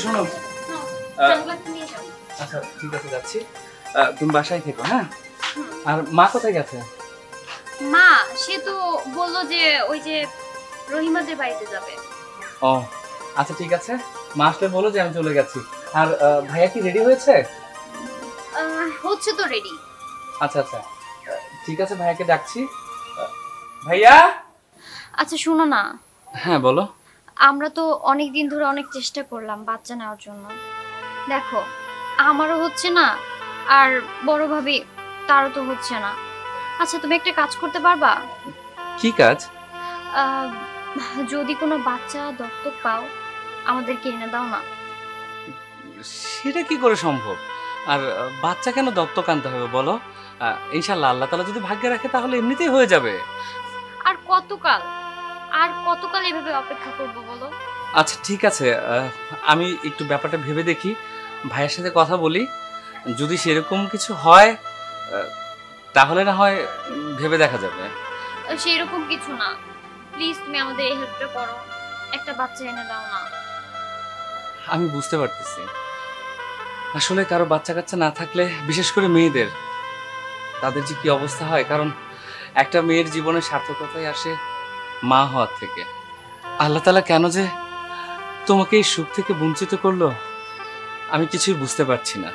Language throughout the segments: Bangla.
শোনো, আচ্ছা ঠিক আছে যাচ্ছি, তুমি বাসায় থেকো। হ্যাঁ, আর মা কোথায় গেছে? মা সে তো বললো যে ওই যে রহিমাদের বাড়িতে যাবে। ও আচ্ছা ঠিক আছে, মা আসলে বলো যে আমি চলে গেছি। আর ভাইয়া কি রেডি হয়েছে? হচ্ছে তো রেডি। আচ্ছা আচ্ছা ঠিক আছে, ভাইয়াকে ডাকছি। ভাইয়া। আচ্ছা শোনো না। হ্যাঁ বলো। আমরা তো অনেক দিন ধরে অনেক চেষ্টা করলাম বাচ্চা নেওয়ার জন্য, দেখো আমারও হচ্ছে না, আর বড় ভাবি তারও তো হচ্ছে না। আচ্ছা তুমি একটা কাজ করতে পারবা? কি কাজ? যদি কোনো বাচ্চা দত্তক পাও আমাদেরকে এনে দাও না। সেটা কি করে সম্ভব? আর বাচ্চা কেন দত্তক আনতে হবে বলো? ইনশাআল্লাহ আল্লাহ তাআলা যদি ভাগ্যে রাখে তাহলে এমনিতেই হয়ে যাবে। আর কতকাল এভাবে অপেক্ষা করব বলো? আচ্ছা ঠিক আছে, আমি একটু ব্যাপারটা ভেবে দেখি, ভাইয়ের সাথে কথা বলি। যদি সেরকম কিছু হয় তাহলে না হয় ভেবে দেখা যাবে। সেরকম কিছু না, প্লিজ তুমি আমাদের এই হেল্পটা করো, একটা বাচ্চা এনে দাও না। আমি বুঝতে পারতেছি, আসলে কারো বাচ্চা কাচ্চা না থাকলে, বিশেষ করে মেয়েদের, তাদের যে কি অবস্থা হয়। কারণ একটা মেয়ের জীবনে সার্থকতাই আসে মা হওয়ার থেকে। আল্লাহ তাআলা কেন যে তোমাকে এই সুখ থেকে বঞ্চিত করলো আমি কিছুই বুঝতে পারছি না।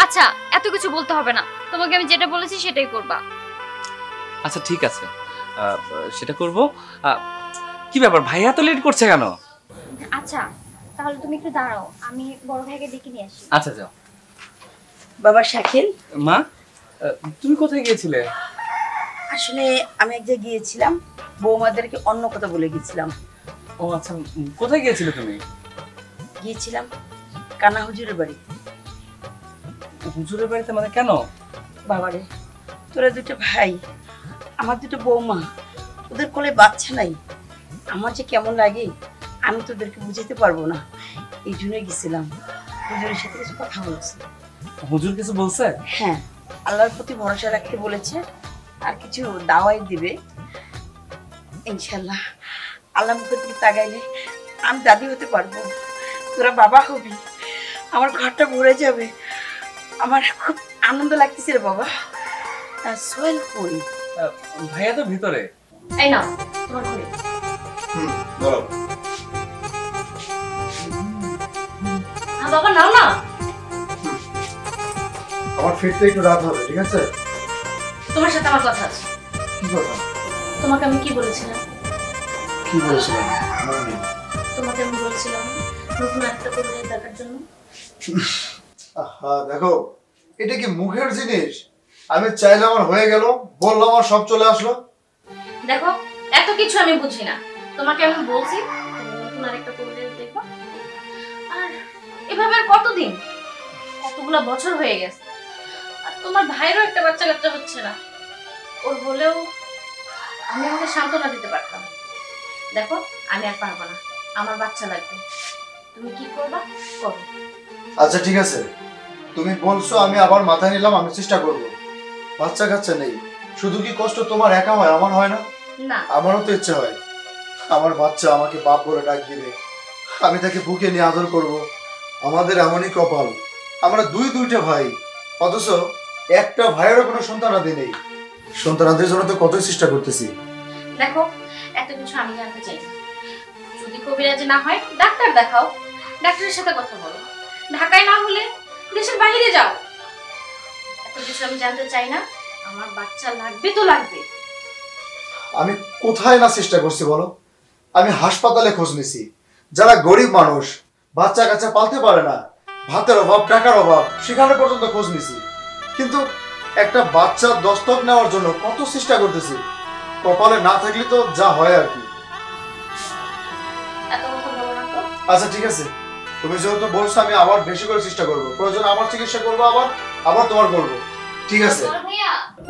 আচ্ছা এত কিছু বলতে হবে না, তোমাকে আমি যেটা বলেছি সেটাই করবা। আচ্ছা ঠিক আছে, সেটা করব। কি ব্যাপার, ভাইয়া তো লেট করছে কেন? আচ্ছা তাহলে তুমি একটু দাঁড়াও, আমি বড় ভাইকে ডেকে নিয়ে আসি। আচ্ছা যাও। বাবা শাকিল, মা তুমি কোথায় গিয়েছিলে? আসলে আমি এক জায়গায় গিয়েছিলাম, বৌমাদেরকে অন্য কথা বলে গেছিলাম। ও আচ্ছা, কোথায় গিয়েছিলে তুমি? গিয়েছিলাম কানা হুজুরের বাড়ি। হুজুরের বাড়িতে মানে কেন? বাবারে, তোরা দুটো ভাই, আমার দুটো বৌমা, ওদের কোলে বাচ্চা নাই, আমার যে কেমন লাগে আমি তোদেরকে বুঝাতে পারবো না। এই জন্য গেছিলাম, হুজুরের সাথে কিছু কথা বলছি। হুজুর কিছু বলছে? হ্যাঁ, আল্লাহর প্রতি ভরসা রাখতে বলেছে, আর কিছু দাওয়াই দিবে ইনশাল্লাহ। আল্লাহ মুখের দিকে তাকাইলে আমি দাদি হতে পারবো, তোরা বাবা হবি, আমার ঘরটা ভরে যাবে। আমার খুব আনন্দ লাগতেছে রে বাবা। সোহেল কই? ভাইয়া তো ভিতরে। এই নাও তোমার ঘরে। বলো। বাবা নাও না। আমার ফিরতে একটু রাত হবে, ঠিক আছে? তোমার সাথে আমার কথা আছে। কি কথা? তোমাকে আমি কি বলেছিলাম? কি বলেছিলাম মনে নেই। তোমাকে আমি বলেছিলাম নতুন একটা পরিবার দেখার জন্য। দেখো, এটা কি মুখের জিনিস? আমি চাইলে আমার হয়ে গেল, বললাম আমার সব চলে আসলো। দেখো এত কিছু আমি বুঝি না, তোমাকে আমি বলছি নতুন আরেকটা পরিবার দেখো। আর এভাবে আর কতদিন, কতগুলো বছর হয়ে গেছে, আর তোমার ভাইয়েরও একটা বাচ্চা কাচ্চা হচ্ছে না। ওর হলেও আমি আমাকে সান্ত্বনা দিতে পারতাম। দেখো আমি আর পারবো না, আমার বাচ্চা লাগবে, তুমি কি করবা করো। আচ্ছা ঠিক আছে, তুমি বলছো, আমি আবার মাথায় নিলাম, আমি চেষ্টা করব। বাচ্চা কাচ্চা নেই, শুধু কি কষ্ট তোমার একা হয়, আমার হয় না? না, আমারও তো ইচ্ছে হয় আমার বাচ্চা আমাকে বাপ বলে ডাক দিবে, আমি তাকে বুকে নিয়ে আদর করব। আমাদের এমনই কপাল, আমরা দুইটা ভাই, অথচ একটা ভাইয়েরও কোনো সন্তানাদি নেই। সন্তানাদের জন্য তো কতই চেষ্টা করতেছি। দেখো এত কিছু আমি জানতে চাই না, যদি কবিরাজি না হয় ডাক্তার দেখাও, ডাক্তারের সাথে কথা বলো, ঢাকায় না হলে দেশের বাইরে যাও। এত কিছু আমি জানতে চাই না, আমার বাচ্চা লাগবে তো লাগবে। আমি কোথায় না চেষ্টা করছি বলো? আমি হাসপাতালে খোঁজ নিছি, যারা গরিব মানুষ বাচ্চা কাচ্চা পালতে পারে না, ভাতের অভাব টাকার অভাব, সেখানে পর্যন্ত খোঁজ নিছি, কিন্তু একটা বাচ্চা দস্তক নেওয়ার জন্য কত চেষ্টা করতেছি, কপালে না থাকলে তো যা হয় আর কি। এত কথা বলো না তো। আচ্ছা ঠিক আছে, তুমি যেহেতু বলছো আমি আবার বেশি করে চেষ্টা করবো, প্রয়োজন আমার চিকিৎসা করবো, আবার তোমার করবো, ঠিক আছে?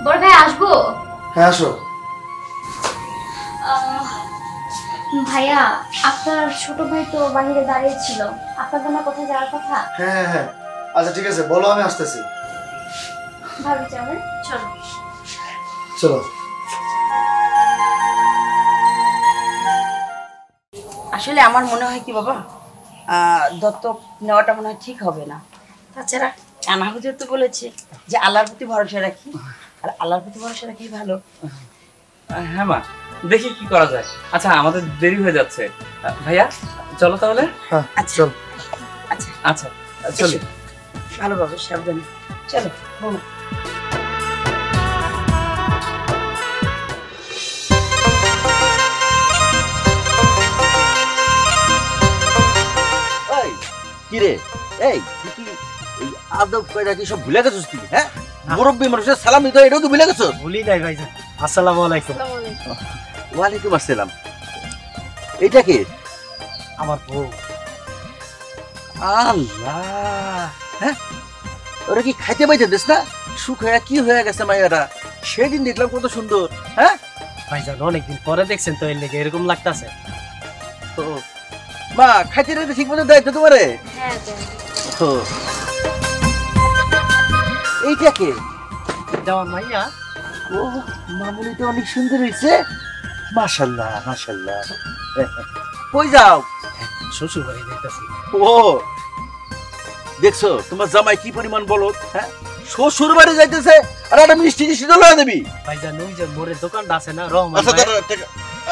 বড় ভাই আসবো? হ্যাঁ আসো। ভাইয়া আপনার ছোট ভাই তো বাইরে দাঁড়িয়ে ছিল, আপনাদের না কোথায় যাওয়ার কথা? হ্যাঁ হ্যাঁ, আচ্ছা ঠিক আছে, বলো, আমি আসতেছি। ভাবি যাবেন, চলো চলো। আসলে আমার মনে হয় কি বাবা, দত্তক নেওয়াটা মনে হয় ঠিক হবে না। তাছাড়া কানা হুজুর তো বলেছে যে আল্লাহর প্রতি ভরসা রাখি, আর আল্লাহর প্রতি ভরসা রাখি ভালো। হ্যাঁ মা, দেখি কি করা যায়। আচ্ছা আমাদের দেরি হয়ে যাচ্ছে, ভাইয়া চলো তাহলে। হ্যাঁ আচ্ছা চল। আচ্ছা আচ্ছা চলি। ভালো বাবা, সাবধানে চলো বৌমা। এই কি রে, এই তুই কি এই আদব কয়টা কি সব ভুলে গেছিস তুই? হ্যাঁ, মুরব্বী মানুষের সালাম দিতে এটাও কি ভুলে গেছিস? ভুলি নাই ভাইজান। আসসালামু আলাইকুম। ওয়ালাইকুম আসসালাম। এইটা কে? আমার বউ। আল্লাহ, হ্যাঁ ওরা কি খাইতে পাইতে দিস না? সুখ হয়ে কি হয়ে গেছে মাইয়ারা, সেদিন দেখলাম কত সুন্দর। হ্যাঁ ভাইজান অনেকদিন পরে দেখছেন তো, এর লেগে এরকম লাগতাছে। তো মা খাইতে রেতে ঠিক মতো দেয় তো তোমারে? হ্যাঁ ও, এইটা কে? দেওয়ার মাইয়া। ও মামুনি তো অনেক সুন্দর হয়েছে, মাশাআল্লাহ মাশাআল্লাহ। কই যাও? শ্বশুর বাড়ি যাইতাছি। ও দেখছো তোমার জামাই কি পরিমাণ বলো? হ্যাঁ, শ্বশুর বাড়ি যাইতেছে আর একটা মিষ্টি টিষ্টি তো লয়ে দিবি। ভাইজান ওই যে মোড়ের দোকানটা আছে না, রহমান আচ্ছা ভাই।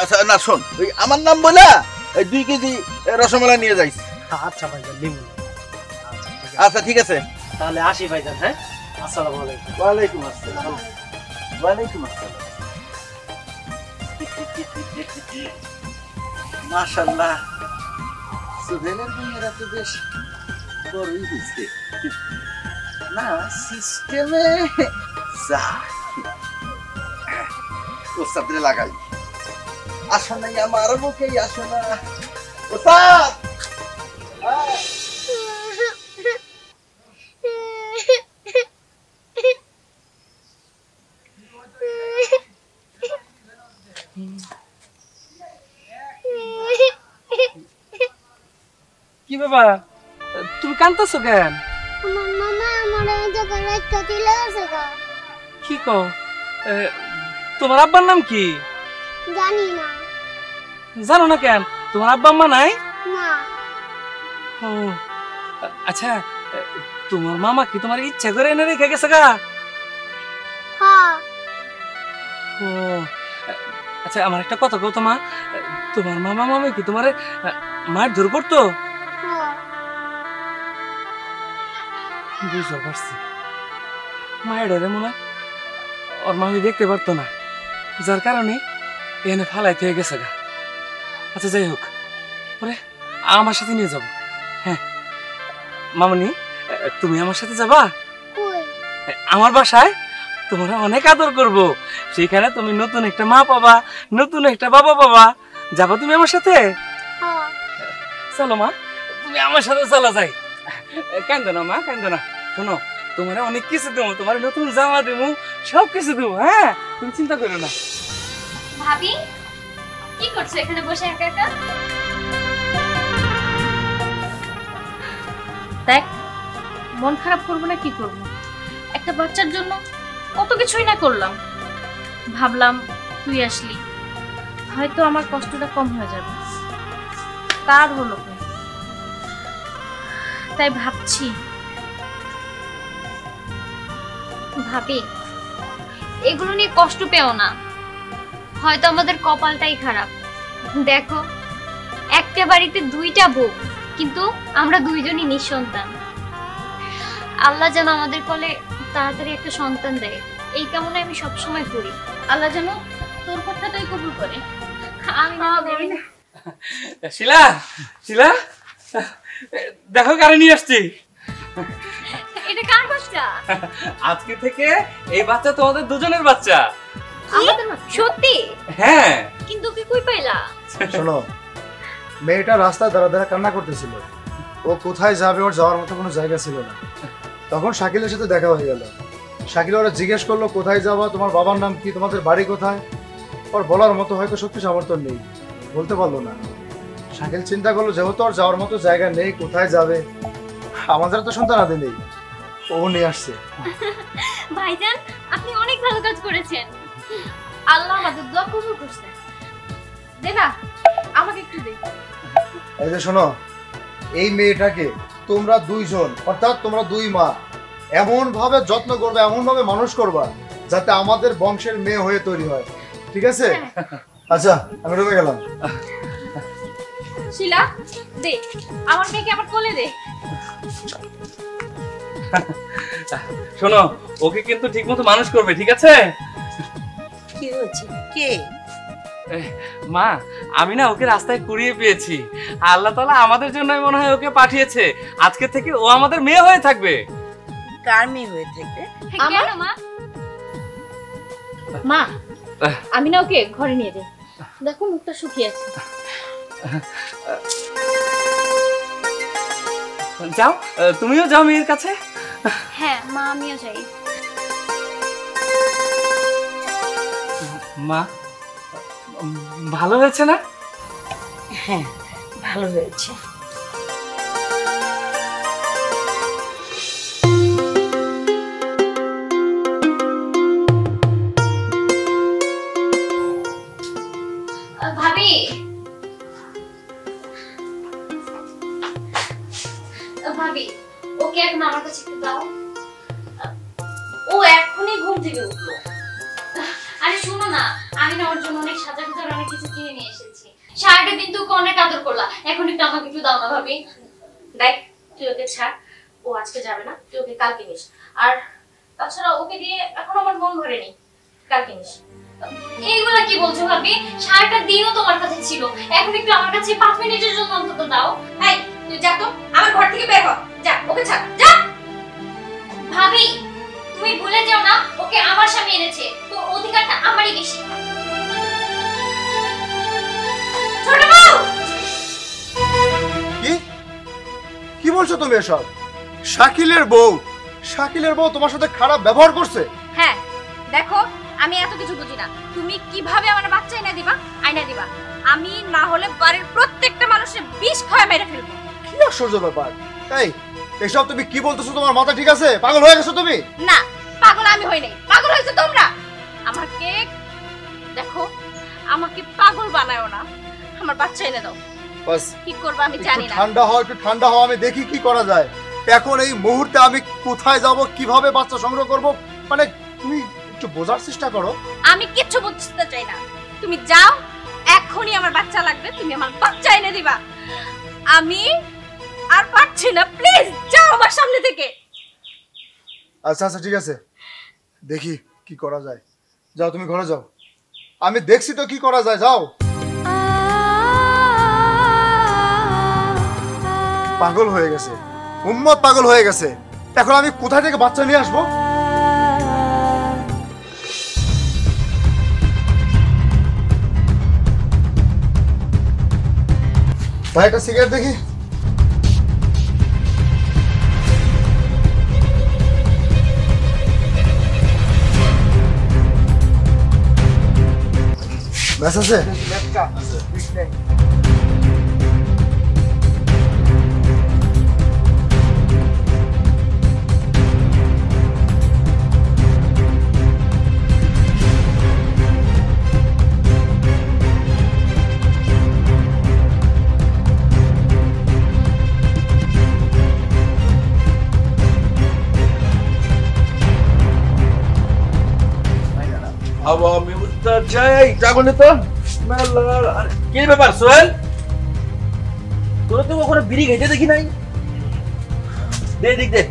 আচ্ছা না শোন, ওই আমার নাম বলে এই 2 কেজি রসমালাই নিয়ে যাইস। আচ্ছা ভাইজান নিমু। আচ্ছা ঠিক আছে। আচ্ছা ঠিক আছে, তাহলে আসি ভাইজান। হ্যাঁ, আসসালামু আলাইকুম। ওয়ালাইকুম আসসালাম। ওয়ালাইকুম আসসালাম। মাশাআল্লাহ, সুহেলের মেয়েরা তো বেশ বড়ই হয়েছে না, সিস্টেমে যা ওস্তাদরে লাগাই। আসো নাই আমার মুখেই আসো না ওস্তাদ। কি বাবা, তুমি কাঁদতেছো কেন? আমার মামা আমার এই দোকানে একটা দিলে আছে গা। কি কো? তোমার আব্বার নাম কি? জানি না। জানো না কেন? তোমার আব্বা আম্মা নাই? না। ও আচ্ছা, তোমার মামা কি তোমার ইচ্ছা করে এনে রেখে গেছে গা? হ্যাঁ। ও আচ্ছা, আমার একটা কথা কও তো মা, তোমার মামা মামি কি তোমার মারধর করতো? হ্যাঁ। বুঝতে পারছি, মায়ের মনে হয় ওর মামি দেখতে পারতো না, যার কারণে এখানে ফালাইতে হয়ে গেছে গা। আচ্ছা যাই হোক, ওরে আমার সাথে নিয়ে যাব। হ্যাঁ মামনি, তুমি আমার সাথে যাবা কই? আমার বাসায়? তোমার অনেক আদর করব, সেখানে তুমি নতুন একটা মা পাবা, নতুন একটা বাবা পাবা। যাবা তুমি আমার সাথে? হ্যাঁ। চলো মা, তুমি আমার সাথে চলো যাই। কান্দো না মা, কান্দো না। শোনো, তোমার অনেক কিছু দেবো, তোমার নতুন জামা দেবো, সব কিছু দেবো। হ্যাঁ, তুমি চিন্তা করো না। ভাবি কি করছো এখানে বসে একা একা? দেখ, মন খারাপ করবো না কি করবো, একটা বাচ্চার জন্য কত কিছুই না করলাম। ভাবলাম তুই আসলি হয়তো আমার কষ্টটা কম হয়ে যাবে, তার হলো না। তাই ভাবছি। ভাবি এগুলো নিয়ে কষ্ট পেও না, হয়তো আমাদের কপালটাই খারাপ। দেখো, একটা বাড়িতে 2টা বউ, কিন্তু আমরা 2জনই নিঃসন্তান। আল্লাহ যেন আমাদের কোলে তাড়াতাড়ি একটা সন্তান দেয়, এই কামনা আমি সবসময় করি। আল্লাহ যেন তোর কথাটাই কবুল করে। আমি না শিলা, শিলা দেখো কারে নিয়ে আসছি। এটা কার বাচ্চা? আজকে থেকে এই বাচ্চা তোমাদের দুজনের বাচ্চা। আমাদের সত্যি? হ্যাঁ। কিন্তু কি কই পাইলা? শোনো, মেয়েটা রাস্তায় দাঁড়া দাঁড়া কান্না করতেছিল, ও কোথায় যাবে ওর যাওয়ার মতো কোনো জায়গা ছিল না। তখন শাকিলের সাথে দেখা হয়ে গেল। শাকিল ওরা জিজ্ঞেস করলো কোথায় যাবা, তোমার বাবার নাম কি, তোমাদের বাড়ি কোথায়। ওর বলার মতো হয়তো শক্তি সামর্থ্য নেই, বলতে পারলো না। শাকিল চিন্তা করলো যেহেতু ওর যাওয়ার মতো জায়গা নেই, কোথায় যাবে, আমাদের তো সন্তান আদি নেই, ও নিয়ে আসছে। ভাইজান, আপনি অনেক ভালো কাজ করেছেন, আল্লাহ আমাদের দোয়া কবুল করছেন। দেখা আমাকে একটু দে। এই যে শোনো, এই মেয়েটাকে তোমরা দুইজন অর্থাৎ তোমরা দুই মা এমন ভাবে যত্ন করবে, এমন ভাবে মানুষ করবা যাতে আমাদের বংশের মেয়ে হয়ে তৈরি হয়, ঠিক আছে? আচ্ছা আমি রুমে গেলাম। শিলা দে আমার মেয়েকে আমার কোলে দে। শোনো, ওকে কিন্তু ঠিকমতো মানুষ করবে, ঠিক আছে? কি হয়েছে? কে? মা, আমি না ওকে রাস্তায় কুড়িয়ে পেয়েছি। আল্লাহ তাআলা আমাদের জন্যই মনে হয় ওকে পাঠিয়েছে। আজকে থেকে ও আমাদের মেয়ে হয়ে থাকবে। কার মেয়ে হয়ে থাকবে? আমার মা মা আমি না ওকে ঘরে নিয়ে যাই। দেখো মুখটা শুকিয়ে আছে। যাও, তুমিও যাও মেয়ের কাছে। হ্যাঁ মা আমিও যাই। মা, ভালো হয়েছে না? হ্যাঁ ভালো হয়েছে। ভাবি ভাবি ওকে এখন আমার কাছে একটু দাও। ও এখনই ঘুম থেকে উঠলো। আরে শোনো না, আমি না ওর জন্য অনেক সাজা গুজার অনেক কিছু কিনে নিয়ে এসেছি। সারাটা দিন তুই অনেক আদর করলা, এখন একটু আমাকে একটু দাও না ভাবি। দেখ তুই ওকে ছাড়, ও আজকে যাবে না, তুই ওকে কালকে নিস। আর তাছাড়া ওকে দিয়ে এখন আমার মন ভরেনি, কালকে নিস। এইগুলা কি বলছো ভাবি? সারাটা দিনও তোমার কাছে ছিল, এখন একটু আমার কাছে 5 মিনিটের জন্য অন্তত দাও। এই তুই যা তো, আমার ঘর থেকে বের হ, যা ওকে ছাড় যা। ভাবি তুমি ভুলে যাও না, ওকে আমার স্বামী এনেছে, তো অধিকারটা আমারই বেশি। ছোট বউ! কি কি বলছো তুমি এসব? শাকিলের বউ তোমার সাথে খারাপ ব্যবহার করছে? হ্যাঁ দেখো, আমি এত কিছু বুঝি না। তুমি কিভাবে আমার বাচ্চা এনে দিবা? আইনা দিবা। আমি না হলে বাড়ির প্রত্যেকটা মানুষের বিষ খাওয়া মেরে ফেলবো। কি আশ্চর্য ব্যাপার! এই এসব তুমি কি বলতেছো? তোমার মাথা ঠিক আছে? পাগল হয়ে গেছো তুমি? না, পাগল আমি হই নাই, পাগল হইছো তোমরা। আমাকে দেখো, আমাকে পাগল বানায়ো না, আমার বাচ্চা এনে দাও। বাস কি করবে আমি জানি না। একটু ঠান্ডা হও, আমি দেখি কি করা যায়। এখন এই মুহূর্তে আমি কোথায় যাব, কিভাবে বাচ্চা সংগ্রহ করব, মানে তুমি একটু বোঝার চেষ্টা করো। আমি কিচ্ছু বুঝতে চাই না, তুমি যাও, এখনই আমার বাচ্চা লাগবে, তুমি আমার বাচ্চা এনে দিবা। আমি আর পারছি না, প্লিজ যাও আমার সামনে থেকে। আচ্ছা আচ্ছা ঠিক আছে, দেখি কি করা যায়। যাও তুমি ঘরে যাও, আমি দেখছি তো কি করা যায়। যাও। পাগল হয়ে গেছে, উম্মত পাগল হয়ে গেছে। এখন আমি কোথা থেকে বাচ্চা নিয়ে আসবো? ভাই একটা সিগারেট দেখি। ব্যাস আছে? আমি উত্তর চাই জাগলে তো কি ব্যাপার সোহেল, তোরা তো ওখানে বিড়ি ঘেটে দেখি নাই। দে দিক দে,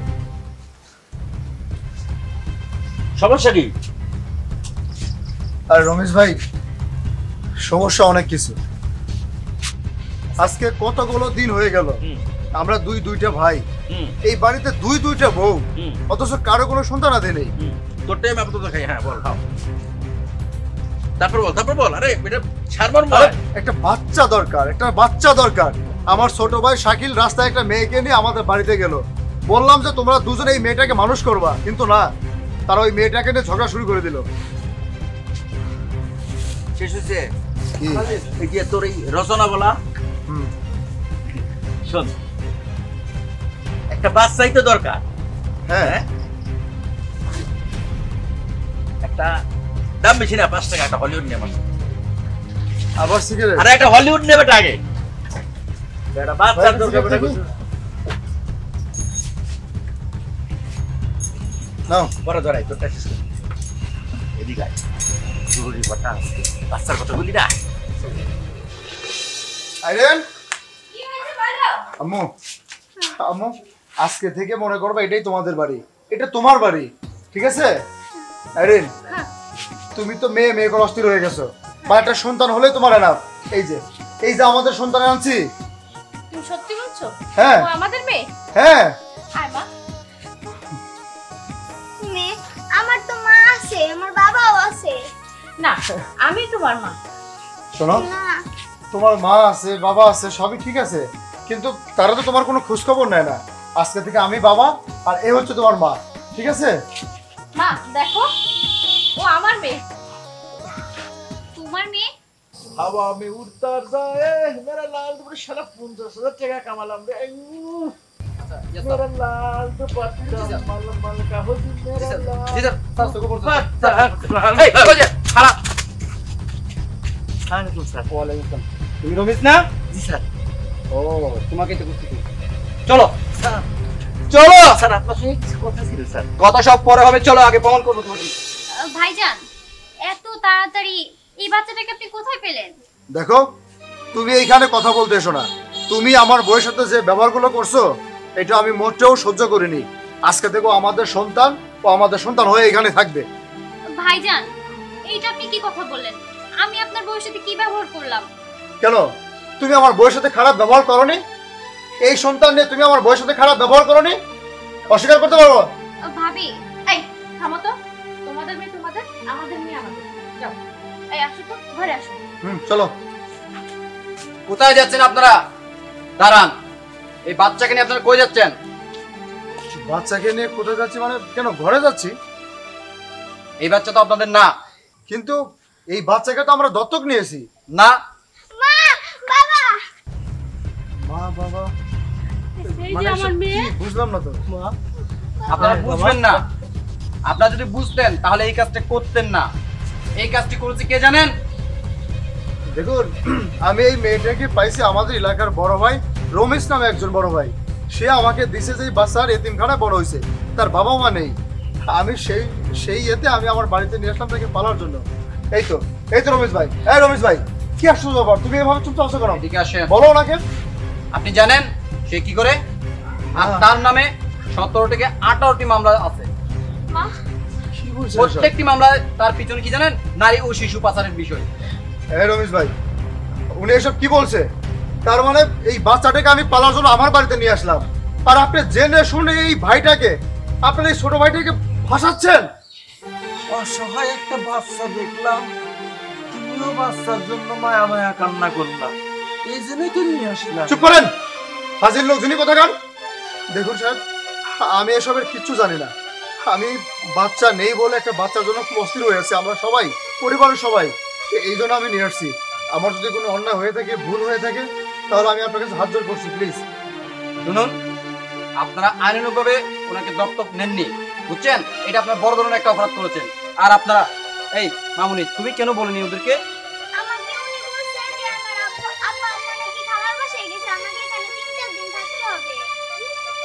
সমস্যা কি? আর রমেশ ভাই, সমস্যা অনেক কিছু। আজকে কতগুলো দিন হয়ে গেল আমরা দুইটা ভাই, এই বাড়িতে দুইটা বউ, অথচ কারো কোনো সন্তান আদে নেই। তোর টাইম আপাতত খাই। হ্যাঁ বল, খাও, তারপর বল। আরে এটা ছাড়বার একটা বাচ্চা দরকার। আমার ছোট ভাই শাকিল রাস্তায় একটা মেয়েকে নিয়ে আমাদের বাড়িতে গেল। বললাম যে তোমরা দুজনে এই মেয়েটাকে মানুষ করবা, কিন্তু না, তারা ওই মেয়েটাকে নিয়ে ঝগড়া শুরু করে দিল। শেষ হয়েছে এই যে তোর এই রচনা বলা। শোন, একটা বাচ্চাই তো দরকার। হ্যাঁ, একটা দাম বেশি না, 5 টাকা, একটা হলিউড নেবে। আবার সিগারেট? আরে একটা হলিউড নেবে আগে। বেটা বাচ্চার দরকার বেটা কিছু নাও পরে ধরাই তোরটা শেষ করি এদিকে আয় জরুরি কথা আছে বাচ্চার কথা বলি না আইরেন কি হয়েছে বলো? আম্মু আম্মু আজকে থেকে মনে করবে এটাই তোমাদের বাড়ি, এটা তোমার বাড়ি, ঠিক আছে? আইরেন তুমি তো মেয়ে মেয়ে করে অস্থির হয়ে গেছো, বা একটা সন্তান হলে তোমার এনাফ। এই যে আমাদের সন্তান আনছি। তুমি সত্যি বলছো? হ্যাঁ ও আমাদের মেয়ে? হ্যাঁ আয় মা। মেয়ে আমার তো মা আছে, আমার বাবাও আছে। না, আমি তোমার মা। শোনো, না তোমার মা আছে বাবা আছে সবই ঠিক আছে, কিন্তু তারা তো তোমার কোনো খোঁজ খবর নেয় না। আজকে থেকে আমি বাবা আর এ হচ্ছে তোমার মা, ঠিক আছে? মা দেখো, ও আমার মেয়ে। তোমার মেয়ে? हवा में उड़ता जाए मेरा लाल दुपट्टा शाला 50,000 টাকা কামালাম রে मेरा लाल दुपट्टा मल मल का हो मेरा लाल এই কই যা খারাপ আলাইকুম স্যার। ওয়ালাইকুম আসসালাম তুমি রমেশ না জি স্যার। ও তোমাকে তো বুঝতে চলো স্যার চলো স্যার আপনার সঙ্গে কিছু কথা ছিল স্যার। কথা সব পরে হবে চলো আগে প্রমাণ করবো তোমাকে ভাইজান এত তাড়াতাড়ি এই বাচ্চাটাকে আপনি কোথায় পেলেন? দেখো, তুমি এইখানে কথা বলতে এসো না। তুমি আমার বউয়ের সাথে যে ব্যবহারগুলো করছো এটা আমি মোটেও সহ্য করিনি। আজকে থেকে আমাদের সন্তান ও আমাদের সন্তান হয়ে এখানে থাকবে। ভাইজান এইটা আপনি কি কথা বললেন? আমি আপনার বউয়ের সাথে কি ব্যবহার করলাম? কেন তুমি আমার বউয়ের সাথে খারাপ ব্যবহার করনি? এই সন্তান নিয়ে তুমি আমার বউয়ের সাথে খারাপ ব্যবহার করনি? অস্বীকার করতে পারবো? ভাবি এই থামো তো, তোমাদের মেয়ে তোমাদের, আমাদের মেয়ে আমাদের। যাও, এই আসো তো, ঘরে আসো। চলো। কোথায় যাচ্ছেন আপনারা দাঁড়ান এই বাচ্চাকে নিয়ে আপনারা কই যাচ্ছেন বাচ্চাকে নিয়ে কোথায় যাচ্ছি মানে কেন ঘরে যাচ্ছি? এই বাচ্চা তো আপনাদের না কিন্তু এই বাচ্চাকে তো আমরা দত্তক নিয়েছি। না মা বাবা মা বাবা এই মানে যে আমার এসব মেয়ে। কি? বুঝলাম না তো। মা আপনারা বুঝবেন না আপনারা যদি বুঝতেন তাহলে এই কাজটা করতেন না এই কাজটি করেছে কে জানেন দেখুন, আমি এই মেয়েটাকে পাইছি আমাদের এলাকার বড় ভাই রমেশ নামে একজন বড় ভাই। সে আমাকে দিছে যে বাচ্চার এতিমখানায় বড় হয়েছে, তার বাবা মা নেই। আমি সেই ইয়েতে আমি আমার বাড়িতে নিয়ে আসলাম তাকে পালার জন্য। এই তো রমেশ ভাই। এই রমেশ ভাই, কি আশ্চর্য ব্যাপার, তুমি এভাবে চুপচাপ আছো কেন? এদিকে আসেন বলো ওনাকে। আপনি জানেন সে কি করে আর তার নামে 17 থেকে 18টি মামলা আছে মা কি বলছো এসব? প্রত্যেকটি মামলায় তার পিছনে কি জানেন নারী ও শিশু পাচারের বিষয় এই রমেশ ভাই, উনি এসব কি বলছে? তার মানে এই বাচ্চাটাকে আমি পালার জন্য আমার বাড়িতে নিয়ে আসলাম, আর আপনি জেনে শুনে এই ভাইটাকে, আপনার এই ছোট ভাইটাকে ফাঁসাচ্ছেন। অসহায় একটা বাচ্চা দেখলাম তুমিও বাচ্চার জন্য মায়া মায়া কান্না করলাম এই জন্যই তো নিয়ে আসলাম চুপ করেন, হাজির লোক যিনি কোথাকার। দেখুন সাহেব, আমি এসবের কিচ্ছু জানি না। আমি বাচ্চা নেই বলে একটা বাচ্চার জন্য খুব অস্থির হয়ে আছি, আমরা সবাই, পরিবারের সবাই। এই জন্য আমি নিয়ে আসছি। আমার যদি কোনো অন্যায় হয়ে থাকে, ভুল হয়ে থাকে, তাহলে আমি আপনার কাছে হাত জোড় করছি, প্লিজ। শুনুন আপনারা আইনানুগভাবে ওনাকে দত্তক নেননি বুঝছেন এটা আপনার বড় ধরনের একটা অপরাধ করেছেন আর আপনারা এই মামুনি তুমি কেন বলেনি ওদেরকে আমাকে উনি বলছেন যে আমার আব্বা আম্মা নাকি খালার বাসায় গেছে, আমাকে এখানে 3-4 দিন থাকতে হবে।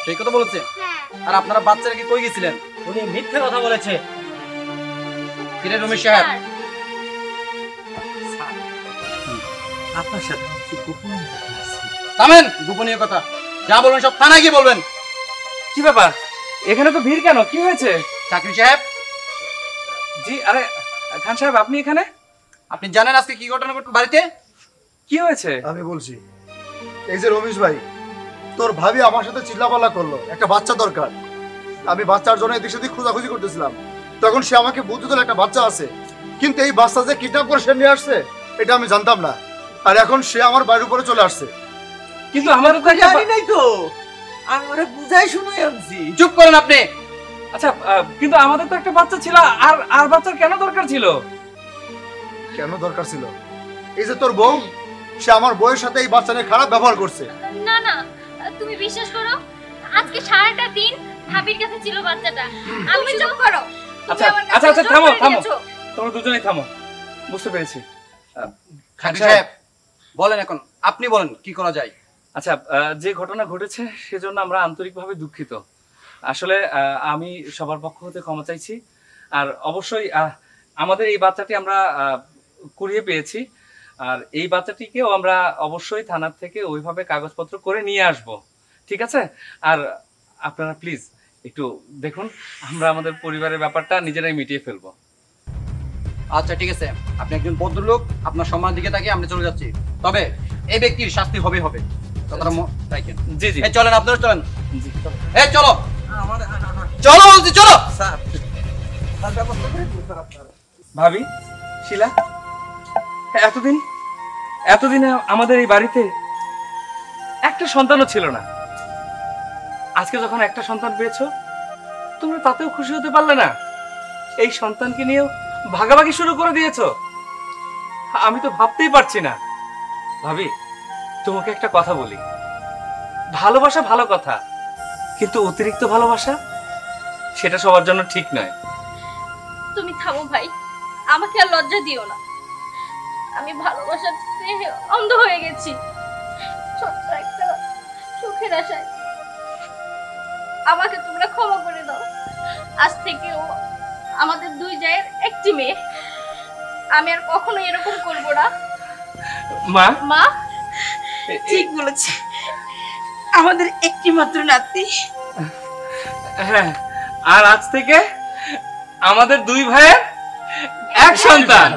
সেই কথা বলেছে হ্যাঁ আর আপনারা বাচ্চারা কি কই গেছিলেন উনি মিথ্যে কথা বলেছে। কিরে রমেশ সাহেব আপনার সাথে কিছু গোপন কথা আছে। থামেন গোপনীয় কথা যা বলবেন সব থানায় গিয়ে বলবেন কি ব্যাপার, এখানে তো ভিড় কেন, কি হয়েছে? চাকরি সাহেব জি, আরে খান সাহেব আপনি এখানে? আপনি জানেন আজকে কি ঘটনা ঘটলো বাড়িতে কি হয়েছে? আমি বলছি, এই যে রমেশ ভাই, তোর ভাবি আমার সাথে চিল্লাপাল্লা করলো, একটা বাচ্চা দরকার। আমি বাচ্চার জন্য এদিক সেদিক খোঁজাখুঁজি করতেছিলাম, তখন সে আমাকে বুঝতে দিল একটা বাচ্চা আছে, কিন্তু এই বাচ্চা যে কিডন্যাপ করে সে নিয়ে আসছে এটা আমি জানতাম না। আর এখন সে আমার বাড়ির উপরে চলে আসছে। কিন্তু আমাদের তো একটা জানি নাই তো আমি ওরে বুঝাই শুনাই আনছি চুপ করেন আপনি আচ্ছা, কিন্তু আমাদের তো একটা বাচ্চা ছিল, আর বাচ্চার কেন দরকার ছিল? কেন দরকার ছিল? এই যে তোর বউ, সে আমার বউয়ের সাথে এই বাচ্চা নিয়ে খারাপ ব্যবহার করছে। না না তুমি বিশ্বাস করো, আজকে সারাটা দিন ভাবির কাছে ছিল বাচ্চাটা। তুমি চুপ করো। আচ্ছা আচ্ছা আচ্ছা, থামো থামো, তোমরা দুজনেই থামো, বুঝতে পেরেছি। খান সাহেব বলেন এখন আপনি বলেন কি করা যায় আচ্ছা, যে ঘটনা ঘটেছে সেজন্য আমরা আন্তরিকভাবে দুঃখিত। আসলে আমি সবার পক্ষ হতে ক্ষমা চাইছি। আর অবশ্যই আমাদের এই বাচ্চাটি আমরা কুড়িয়ে পেয়েছি, আর এই বাচ্চাটিকেও আমরা অবশ্যই থানার থেকে ওইভাবে কাগজপত্র করে নিয়ে আসব, ঠিক আছে? আর আপনারা প্লিজ একটু দেখুন, আমরা আমাদের পরিবারের ব্যাপারটা নিজেরাই মিটিয়ে ফেলবো। আচ্ছা ঠিক আছে, আপনি একজন ভদ্রলোক, আপনার সম্মানের দিকে তাকিয়ে আমরা চলে যাচ্ছি। তবে এই ব্যক্তির শাস্তি হবে। কথাটা রাখেন। জি জি, চলেন, আপনারা চলেন। জি চলো চলো বলছি, চলো। ভাবি, শিলা, এতদিনে আমাদের এই বাড়িতে একটা সন্তানও ছিল না। আজকে যখন একটা সন্তান পেয়েছো, তোমরা তাতেও খুশি হতে পারলে না? এই সন্তানকে নিয়েও ভাগাভাগি শুরু করে দিয়েছো। আমি তো ভাবতেই পারছি না। ভাবি, তোমাকে একটা কথা বলি, ভালোবাসা ভালো কথা, কিন্তু অতিরিক্ত ভালোবাসা সেটা সবার জন্য ঠিক নয়। তুমি থামো ভাই, আমাকে আর লজ্জা দিও না। আমি ভালোবাসার স্নেহে অন্ধ হয়ে গেছি, ছোট্ট একটা সুখের আশায়। আমাকে তোমরা ক্ষমা করে দাও। আজ থেকে ও আমাদের দুই জায়ের একটি মেয়ে। আমি আর কখনো এরকম করব না। মা, মা ঠিক বলেছে, আমাদের একটি মাত্র নাতি। হ্যাঁ, আর আজ থেকে আমাদের দুই ভাইয়ের এক সন্তান।